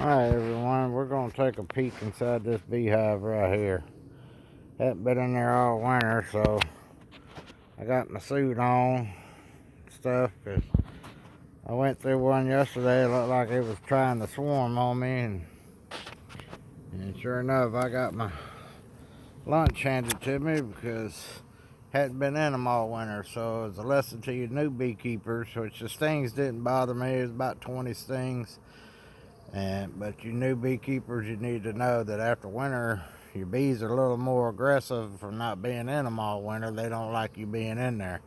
Alright everyone, we're going to take a peek inside this beehive right here. Haven't been in there all winter, so I got my suit on and stuff, because I went through one yesterday. It looked like it was trying to swarm on me, and sure enough I got my lunch handed to me because hadn't been in them all winter. So it's a lesson to you new beekeepers, which the stings didn't bother me. It was about 20 stings. But you new beekeepers, you need to know that after winter, your bees are a little more aggressive from not being in them all winter. They don't like you being in there.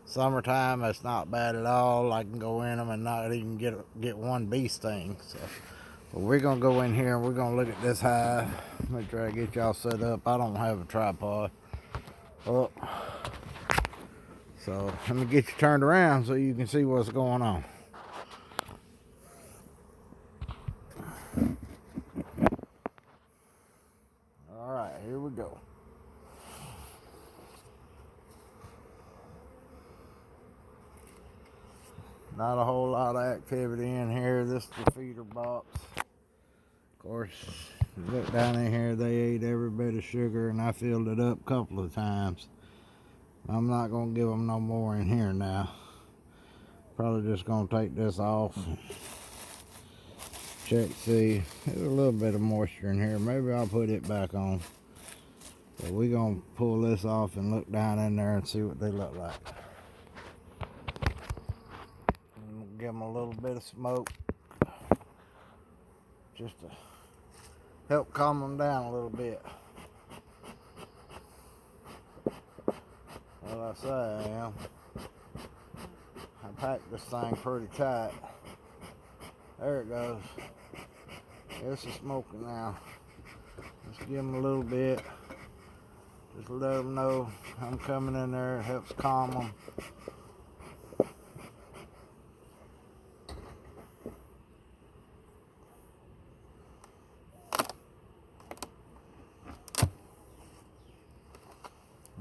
Summertime, it's not bad at all. I can go in them and not even get one bee sting. So, but we're going to go in here and we're going to look at this hive. Make sure I get y'all set up. I don't have a tripod. Oh. So let me get you turned around so you can see what's going on. Alright, here we go. Not a whole lot of activity in here. This is the feeder box. Of course, look down in here, they ate every bit of sugar, and I filled it up a couple of times. I'm not going to give them no more in here now. Probably just going to take this off and check, see. There's a little bit of moisture in here. Maybe I'll put it back on. But we're going to pull this off and look down in there and see what they look like. And give them a little bit of smoke, just to help calm them down a little bit. Well, I say I am. I packed this thing pretty tight. There it goes. This is smoking now. Just give them a little bit. Just let them know I'm coming in there. It helps calm them.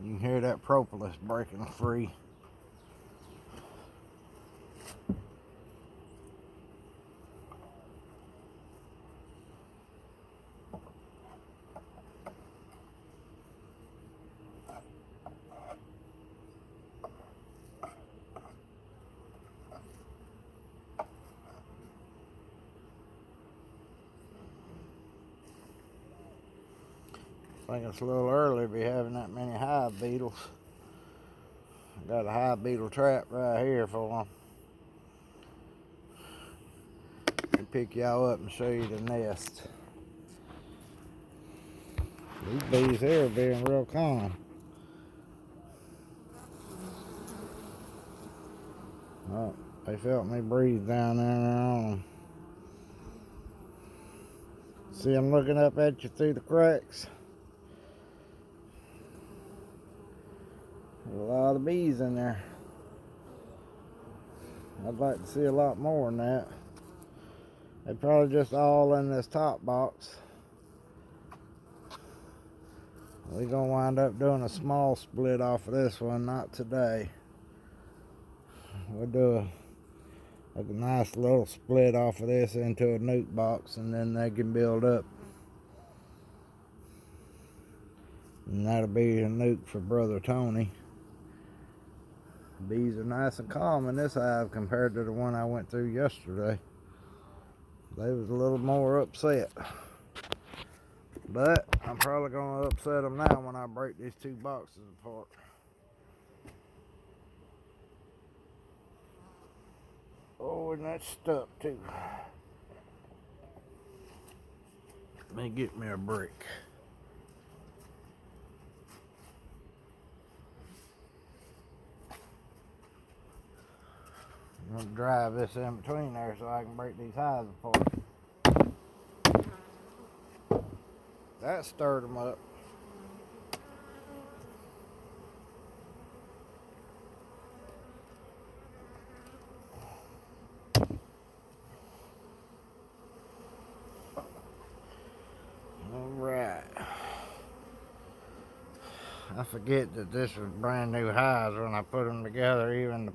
You can hear that propolis breaking free. I think it's a little early to be having that many hive beetles. I got a hive beetle trap right here for them. I'll pick y'all up and show you the nest. These bees here are being real calm. Oh, they felt me breathe down there on them. See them looking up at you through the cracks? There's a lot of bees in there. I'd like to see a lot more than that. They're probably just all in this top box. We're going to wind up doing a small split off of this one, not today. We'll do a nice little split off of this into a nuke box, and then they can build up. And that'll be a nuke for Brother Tony. Bees are nice and calm in this hive compared to the one I went through yesterday. They was a little more upset. But I'm probably going to upset them now when I break these two boxes apart. Oh, and that's stuck too. Let me get me a brick. I'm going to drive this in between there so I can break these hives apart. That stirred them up. Alright. I forget that this was brand new hives when I put them together. Even the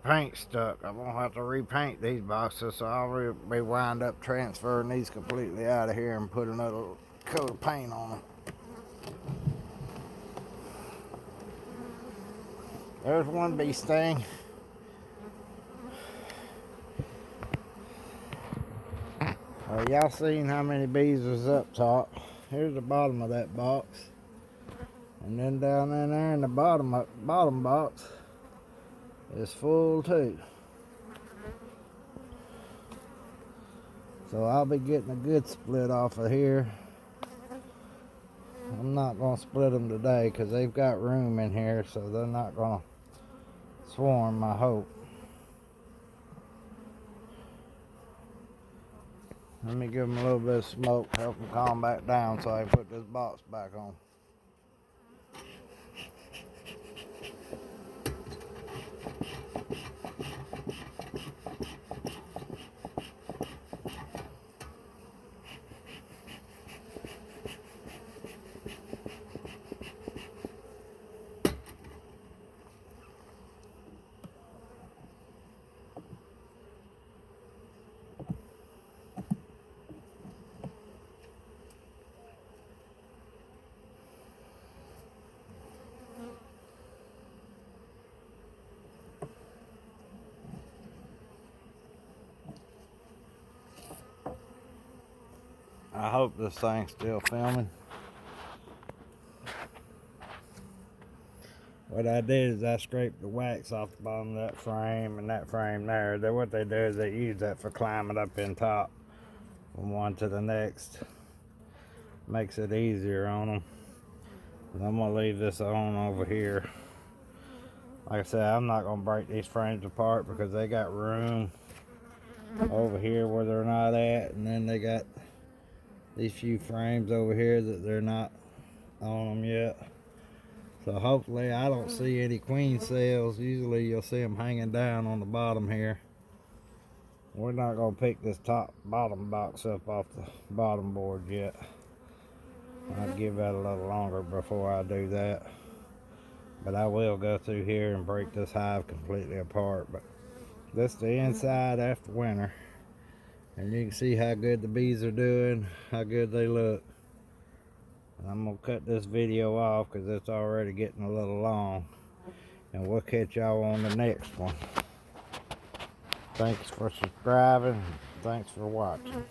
paint stuck. I'm gonna have to repaint these boxes, so I'll be wind up transferring these completely out of here and put another coat of paint on them. There's one bee sting. Y'all seen how many bees was up top. Here's the bottom of that box. And then down in there in the bottom box is full too. So I'll be getting a good split off of here. I'm not going to split them today because they've got room in here, so they're not going to swarm, I hope. Let me give them a little bit of smoke, help them calm back down so I can put this box back on. I hope this thing's still filming. What I did is I scraped the wax off the bottom of that frame and that frame there. What they do is they use that for climbing up in top from one to the next. Makes it easier on them. And I'm gonna leave this on over here. Like I said, I'm not gonna break these frames apart because they got room over here where they're not at, and then they got these few frames over here that they're not on them yet. So hopefully I don't see any queen cells. Usually you'll see them hanging down on the bottom here. We're not gonna pick this bottom box up off the bottom board yet. I'll give that a little longer before I do that. But I will go through here and break this hive completely apart. But this is the inside after winter. And you can see how good the bees are doing, how good they look. And I'm going to cut this video off because it's already getting a little long. And we'll catch y'all on the next one. Thanks for subscribing. Thanks for watching.